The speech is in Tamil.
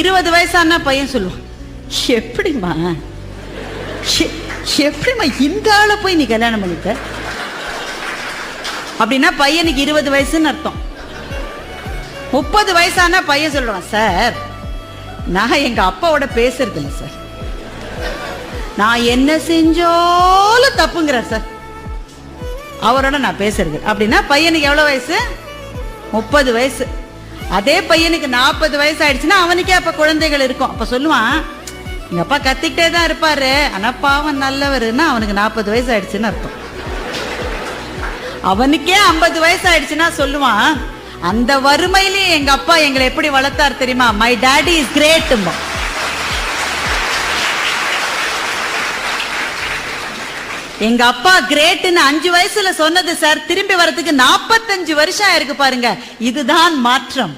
20 வயசான பையன் சொல்லுவான், எப்படிமா எப்படிமா இந்த ஆளை போய் நீ கல்யாணம் பண்ணிட்ட? அப்படின்னா பையனுக்கு 20 வயசுன்னு அர்த்தம். 30 வயசான பையன் சொல்லுவான், சார் நான் எங்க அப்பாவோட பேசுறது இல்லை சார், நான் என்ன செஞ்சாலும் தப்புங்கிறார் சார், அவரோட நான் பேசுறது. அப்படின்னா பையனுக்கு எவ்வளவு வயசு? 30 வயசு. அதே பையனுக்கு 40 வயசு ஆயிடுச்சுன்னா அவனுக்கே அப்ப குழந்தைகள் இருக்கும். அப்ப சொல்லுவான், எங்க அப்பா கத்திக்கிட்டே தான் இருப்பாரு, ஆனா பாவம் நல்லவருன்னா அவனுக்கு 40 வயசு ஆயிடுச்சுன்னு அர்த்தம். அவனுக்கே 50 வயசு ஆயிடுச்சுன்னா சொல்லுவான், அந்த வறுமையிலேயே எங்க அப்பா எங்களை எப்படி வளர்த்தார் தெரியுமா, மை டாடி இஸ் கிரேட். எங்க அப்பா கிரேட்னு 5 வயசுல சொன்னது சார், திரும்பி வரதுக்கு 45 வருஷம் ஆயிருக்கு பாருங்க. இதுதான் மாற்றம்.